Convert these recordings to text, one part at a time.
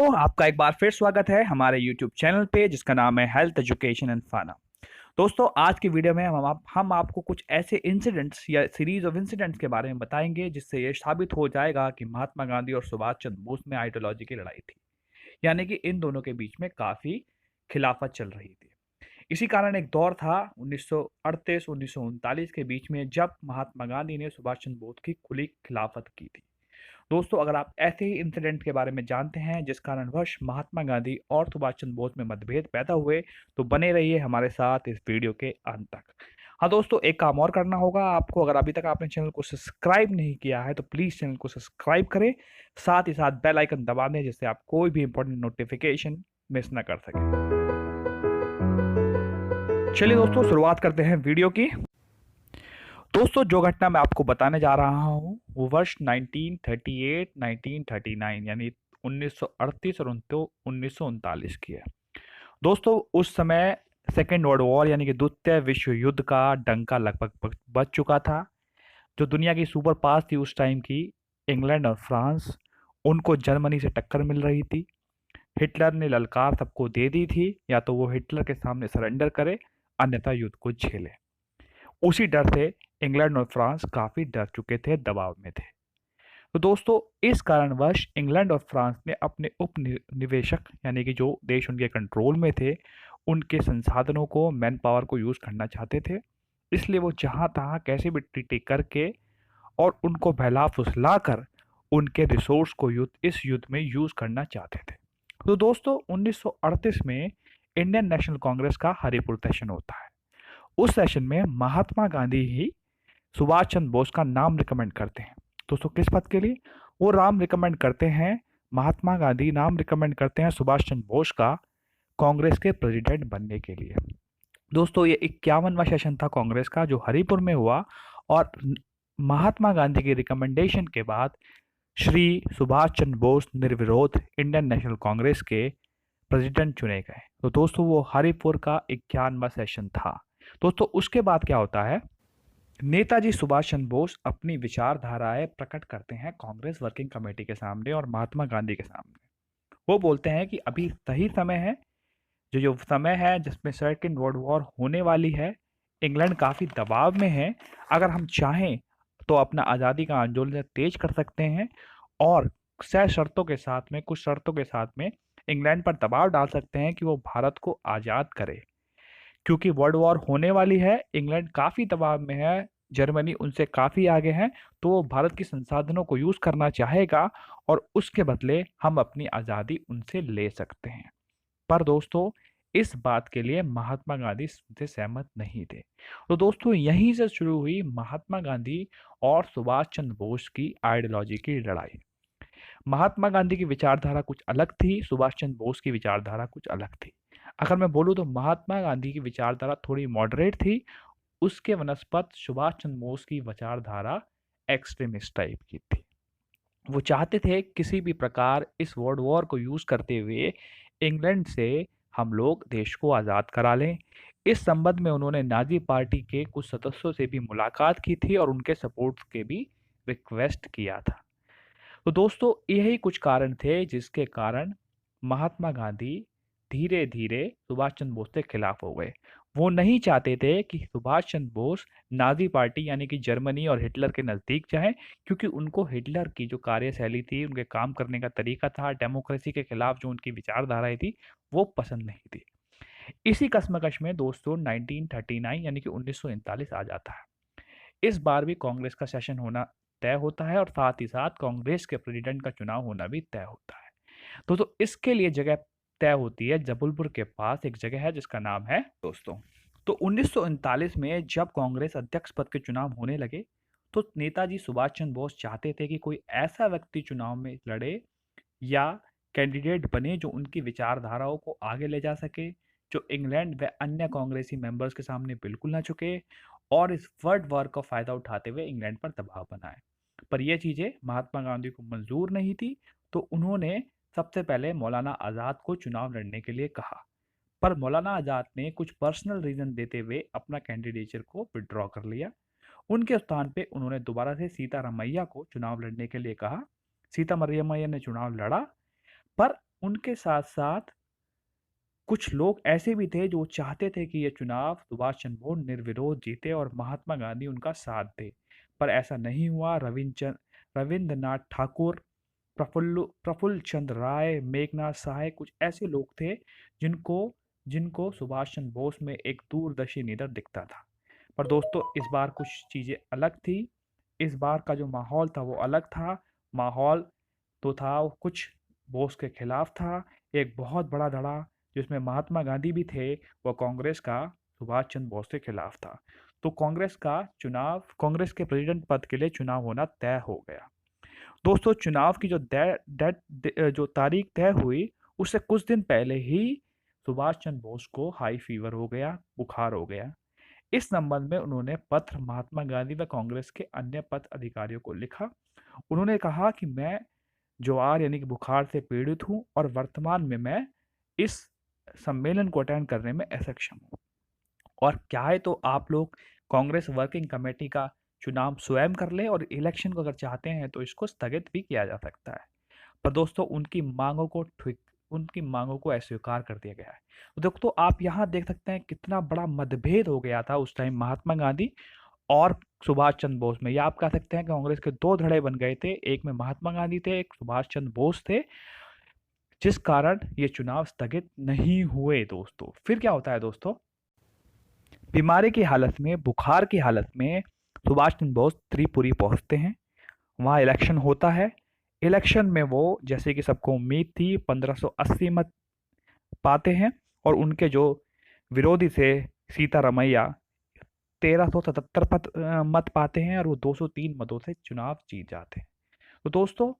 दोस्तों, आपका एक बार फिर स्वागत है हमारे YouTube चैनल पे जिसका नाम है हेल्थ एजुकेशन एंड फाना। दोस्तों, आज की वीडियो में हम आपको कुछ ऐसे इंसिडेंट्स या सीरीज ऑफ इंसिडेंट्स के बारे में बताएंगे जिससे ये साबित हो जाएगा कि महात्मा गांधी और सुभाष चंद्र बोस में आइडियोलॉजी की लड़ाई थी। यानी कि इन दोनों के बीच में काफ़ी खिलाफत चल रही थी। इसी कारण एक दौर था 1938-1939 के बीच में जब महात्मा गांधी ने सुभाष चंद्र बोस की खुली खिलाफत की थी। दोस्तों, अगर आप ऐसे ही इंसिडेंट के बारे में जानते हैं जिस कारणवश महात्मा गांधी और सुभाष चंद्र बोस में मतभेद पैदा हुए, तो बने रहिए हमारे साथ इस वीडियो के अंत तक। हाँ दोस्तों, एक काम और करना होगा आपको। अगर अभी तक आपने चैनल को सब्सक्राइब नहीं किया है तो प्लीज़ चैनल को सब्सक्राइब करें, साथ ही साथ बेल आइकन दबा दें जिससे आप कोई भी इंपॉर्टेंट नोटिफिकेशन मिस ना कर सकें। चलिए दोस्तों, शुरुआत करते हैं वीडियो की। दोस्तों, जो घटना मैं आपको बताने जा रहा हूँ वो वर्ष 1938-1939 यानी 1938 और 1939 की है। दोस्तों, उस समय सेकेंड वर्ल्ड वॉर यानी कि द्वितीय विश्व युद्ध का डंका लगभग बज चुका था। जो दुनिया की सुपर पावर थी उस टाइम की, इंग्लैंड और फ्रांस, उनको जर्मनी से टक्कर मिल रही थी। हिटलर ने ललकार सबको दे दी थी, या तो वो हिटलर के सामने सरेंडर करे अन्यथा युद्ध को झेले। उसी डर से इंग्लैंड और फ्रांस काफ़ी डर चुके थे, दबाव में थे। तो दोस्तों, इस कारणवश इंग्लैंड और फ्रांस ने अपने उपनिवेशक यानी कि जो देश उनके कंट्रोल में थे, उनके संसाधनों को, मैन पावर को यूज़ करना चाहते थे। इसलिए वो जहाँ तहाँ कैसे भी ट्रीटी करके और उनको बहला फुसला कर उनके रिसोर्स को इस युद्ध में यूज़ करना चाहते थे। तो दोस्तों, 1938 में इंडियन नेशनल कांग्रेस का हरिपुर सेशन होता है। उस सेशन में महात्मा गांधी ही सुभाष चंद्र बोस का नाम रिकमेंड करते हैं। दोस्तों, किस पद के लिए? वो नाम रिकमेंड करते हैं, महात्मा गांधी नाम रिकमेंड करते हैं सुभाष चंद्र बोस का कांग्रेस के प्रेसिडेंट बनने के लिए। दोस्तों, ये 51वां सेशन था कांग्रेस का जो हरिपुर में हुआ, और महात्मा गांधी की रिकमेंडेशन के बाद श्री सुभाष चंद्र बोस निर्विरोध इंडियन नेशनल कांग्रेस के प्रेसिडेंट चुने गए। तो दोस्तों, वो हरिपुर का 51वां सेशन था। दोस्तों, उसके बाद क्या होता है, नेताजी सुभाष चंद्र बोस अपनी विचारधाराएं प्रकट करते हैं कांग्रेस वर्किंग कमेटी के सामने और महात्मा गांधी के सामने। वो बोलते हैं कि अभी सही समय है, जो समय है जिसमें सेकेंड वर्ल्ड वॉर होने वाली है, इंग्लैंड काफ़ी दबाव में है। अगर हम चाहें तो अपना आज़ादी का आंदोलन तेज कर सकते हैं और शर्तों के साथ में, कुछ शर्तों के साथ में इंग्लैंड पर दबाव डाल सकते हैं कि वो भारत को आज़ाद करे। क्योंकि वर्ल्ड वॉर होने वाली है, इंग्लैंड काफ़ी दबाव में है, जर्मनी उनसे काफ़ी आगे है, तो वो भारत की संसाधनों को यूज़ करना चाहेगा और उसके बदले हम अपनी आज़ादी उनसे ले सकते हैं। पर दोस्तों, इस बात के लिए महात्मा गांधी से सहमत नहीं थे। तो दोस्तों, यहीं से शुरू हुई महात्मा गांधी और सुभाष चंद्र बोस की आइडियोलॉजी की लड़ाई। महात्मा गांधी की विचारधारा कुछ अलग थी, सुभाष चंद्र बोस की विचारधारा कुछ अलग थी। अगर मैं बोलूँ तो महात्मा गांधी की विचारधारा थोड़ी मॉडरेट थी, उसके वनस्पत सुभाष चंद्र बोस की विचारधारा एक्सट्रीमिस्ट टाइप की थी। वो चाहते थे किसी भी प्रकार इस वर्ल्ड वॉर को यूज करते हुए इंग्लैंड से हम लोग देश को आज़ाद करा लें। इस संबंध में उन्होंने नाजी पार्टी के कुछ सदस्यों से भी मुलाकात की थी और उनके सपोर्ट के भी रिक्वेस्ट किया था। तो दोस्तों, यही कुछ कारण थे जिसके कारण महात्मा गांधी धीरे धीरे सुभाष चंद्र बोस के खिलाफ हो गए। वो नहीं चाहते थे कि सुभाष चंद्र बोस नाजी पार्टी यानी कि जर्मनी और हिटलर के नज़दीक जाएं, क्योंकि उनको हिटलर की जो कार्यशैली थी, उनके काम करने का तरीका था, डेमोक्रेसी के खिलाफ जो उनकी विचारधाराएं थी, वो पसंद नहीं थी। इसी कश्मकश में दोस्तों 1939 यानी कि 1939 आ जाता है। इस बार भी कांग्रेस का सेशन होना तय होता है और साथ ही साथ कांग्रेस के प्रेसिडेंट का चुनाव होना भी तय होता है। तो इसके लिए जगह तय होती है, जबलपुर के पास एक जगह है जिसका नाम है दोस्तों। तो 1939 में जब कांग्रेस अध्यक्ष पद के चुनाव होने लगे, तो नेताजी सुभाष चंद्र बोस चाहते थे कि कोई ऐसा व्यक्ति चुनाव में लड़े या कैंडिडेट बने जो उनकी विचारधाराओं को आगे ले जा सके, जो इंग्लैंड व अन्य कांग्रेसी मेंबर्स के सामने बिल्कुल ना झुके और इस वर्ल्ड वॉर का फायदा उठाते हुए इंग्लैंड पर दबाव बनाए। पर यह चीजें महात्मा गांधी को मंजूर नहीं थी, तो उन्होंने सबसे पहले मौलाना आज़ाद को चुनाव लड़ने के लिए कहा। पर मौलाना आज़ाद ने कुछ पर्सनल रीजन देते हुए अपना कैंडिडेचर को विड्रॉ कर लिया। उनके स्थान पे उन्होंने दोबारा से सीतारामैया को चुनाव लड़ने के लिए कहा। सीतारामैया ने चुनाव लड़ा, पर उनके साथ-साथ कुछ लोग ऐसे भी थे जो चाहते थे कि ये चुनाव सुभाष चंद्र बोस निर्विरोध जीते और महात्मा गांधी उनका साथ दे, पर ऐसा नहीं हुआ। रविंद्रनाथ ठाकुर, प्रफुल्ल चंद्र राय, मेघनाथ सहाय कुछ ऐसे लोग थे जिनको जिनको सुभाष चंद्र बोस में एक दूरदर्शी लीडर दिखता था। पर दोस्तों इस बार कुछ चीजें अलग थी। इस बार का जो माहौल था वो अलग था। माहौल तो था वो कुछ बोस के खिलाफ था। एक बहुत बड़ा धड़ा जिसमें महात्मा गांधी भी थे, वो कांग्रेस का सुभाष चंद्र बोस के खिलाफ था। तो कांग्रेस के प्रेसिडेंट पद के लिए चुनाव होना तय हो गया। दोस्तों चुनाव की जो तारीख तय हुई, उससे कुछ दिन पहले ही सुभाष चंद्र बोस को हाई फीवर हो गया, बुखार हो गया। इस संबंध में उन्होंने पत्र महात्मा गांधी व कांग्रेस के अन्य पद अधिकारियों को लिखा। उन्होंने कहा कि मैं ज्वार यानी कि बुखार से पीड़ित हूं और वर्तमान में मैं इस सम्मेलन को अटेंड करने में असक्षम हूं। और क्या है तो आप लोग कांग्रेस वर्किंग कमेटी का चुनाव स्वयं कर ले और इलेक्शन को अगर चाहते हैं तो इसको स्थगित भी किया जा सकता है। पर दोस्तों उनकी मांगों को अस्वीकार कर दिया गया है। तो दोस्तों आप यहाँ देख सकते हैं कितना बड़ा मतभेद हो गया था उस टाइम महात्मा गांधी और सुभाष चंद्र बोस में। या आप कह सकते हैं कि कांग्रेस के दो धड़े बन गए थे, एक में महात्मा गांधी थे, एक सुभाष चंद्र बोस थे, जिस कारण ये चुनाव स्थगित नहीं हुए। दोस्तों फिर क्या होता है दोस्तों, बीमारी की हालत में, बुखार की हालत में सुभाष चंद्र बोस त्रिपुरी पहुंचते हैं। वहाँ इलेक्शन होता है। इलेक्शन में वो, जैसे कि सबको उम्मीद थी, 1580 मत पाते हैं और उनके जो विरोधी थे सीतारमैया 1377 मत पाते हैं और वो 203 मतों से चुनाव जीत जाते हैं। तो दोस्तों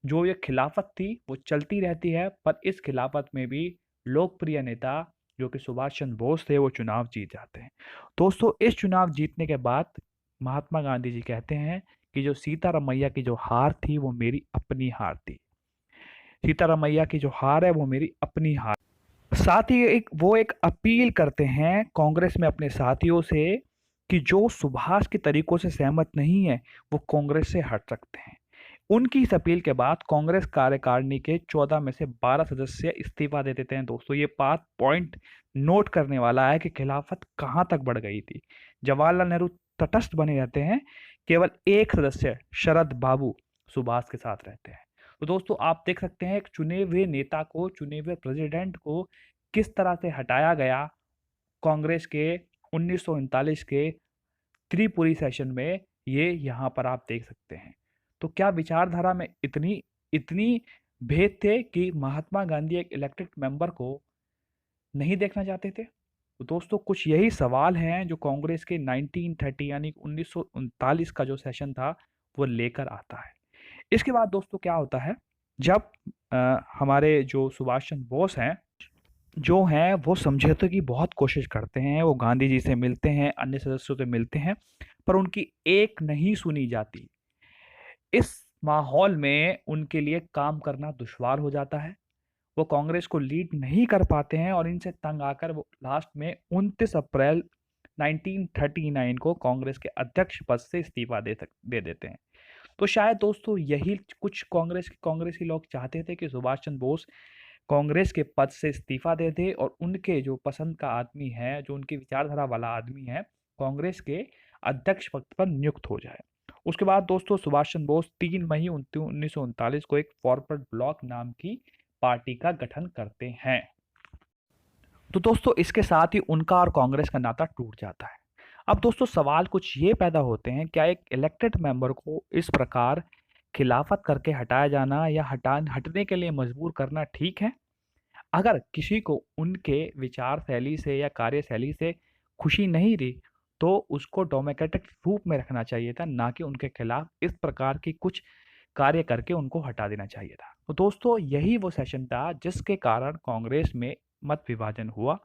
जो ये खिलाफत थी वो चलती रहती है, पर इस खिलाफत में भी लोकप्रिय नेता जो कि सुभाष चंद्र बोस थे वो चुनाव जीत जाते हैं। दोस्तों इस चुनाव जीतने के बाद महात्मा गांधी जी कहते हैं कि जो सीतारमैया की जो हार थी वो मेरी अपनी हार थी। सीतारमैया की जो हार है वो मेरी अपनी हार। साथ ही एक अपील करते हैं कांग्रेस में अपने साथियों से कि जो सुभाष के तरीकों से सहमत नहीं है वो कांग्रेस से हट सकते हैं। उनकी इस अपील के बाद कांग्रेस कार्यकारिणी के 14 में से 12 सदस्य इस्तीफा दे देते हैं। दोस्तों ये बात पॉइंट नोट करने वाला है कि खिलाफत कहां तक बढ़ गई थी। जवाहरलाल नेहरू तटस्थ बने रहते हैं, केवल एक सदस्य शरद बाबू सुभाष के साथ रहते हैं। तो दोस्तों आप देख सकते हैं एक चुने हुए नेता को, चुने हुए प्रेसिडेंट को किस तरह से हटाया गया कांग्रेस के 1939 के त्रिपुरी सेशन में। ये यहाँ पर आप देख सकते हैं। तो क्या विचारधारा में इतनी इतनी भेद थे कि महात्मा गांधी एक इलेक्टेड मेंबर को नहीं देखना चाहते थे। तो दोस्तों कुछ यही सवाल हैं जो कांग्रेस के 1930 यानी 1939 का जो सेशन था वो लेकर आता है। इसके बाद दोस्तों क्या होता है, जब हमारे जो सुभाष चंद्र बोस हैं वो समझौते की बहुत कोशिश करते हैं। वो गांधी जी से मिलते हैं, अन्य सदस्यों से मिलते हैं, पर उनकी एक नहीं सुनी जाती। इस माहौल में उनके लिए काम करना दुश्वार हो जाता है। वो कांग्रेस को लीड नहीं कर पाते हैं और इनसे तंग आकर वो लास्ट में 29 अप्रैल 1939 को कांग्रेस के अध्यक्ष पद से इस्तीफा दे देते हैं। तो शायद दोस्तों यही कुछ कांग्रेसी लोग चाहते थे कि सुभाष चंद्र बोस कांग्रेस के पद से इस्तीफा दे दे और उनके जो पसंद का आदमी है, जो उनकी विचारधारा वाला आदमी है, कांग्रेस के अध्यक्ष पद पर नियुक्त हो जाए। उसके बाद दोस्तों सुभाष चंद्र बोस 3 मई 1939 को एक फॉरवर्ड ब्लॉक नाम की पार्टी का गठन करते हैं। तो दोस्तों इसके साथ ही उनका और कांग्रेस का नाता टूट जाता है। अब दोस्तों सवाल कुछ ये पैदा होते हैं, क्या एक इलेक्टेड मेंबर को इस प्रकार खिलाफत करके हटाया जाना या हटने के लिए मजबूर करना ठीक है? अगर किसी को उनके विचार शैली से या कार्यशैली से खुशी नहीं रही तो उसको डेमोक्रेटिक रूप में रखना चाहिए था, ना कि उनके खिलाफ इस प्रकार की कुछ कार्य करके उनको हटा देना चाहिए था। तो दोस्तों यही वो सेशन था जिसके कारण कांग्रेस में मत विभाजन हुआ।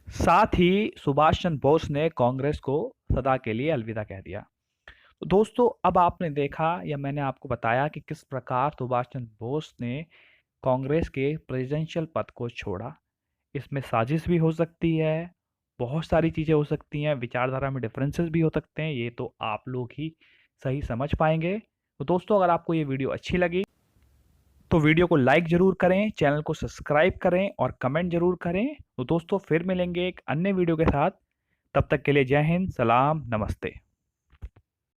साथ ही सुभाष चंद्र बोस ने कांग्रेस को सदा के लिए अलविदा कह दिया। तो दोस्तों अब आपने देखा या मैंने आपको बताया कि किस प्रकार सुभाष चंद्र बोस ने कांग्रेस के प्रेसिडेंशियल पद को छोड़ा। इसमें साजिश भी हो सकती है, बहुत सारी चीज़ें हो सकती हैं, विचारधारा में डिफरेंसेस भी हो सकते हैं, ये तो आप लोग ही सही समझ पाएंगे। तो दोस्तों अगर आपको ये वीडियो अच्छी लगी तो वीडियो को लाइक ज़रूर करें, चैनल को सब्सक्राइब करें और कमेंट ज़रूर करें। तो दोस्तों फिर मिलेंगे एक अन्य वीडियो के साथ। तब तक के लिए जय हिंद, सलाम, नमस्ते।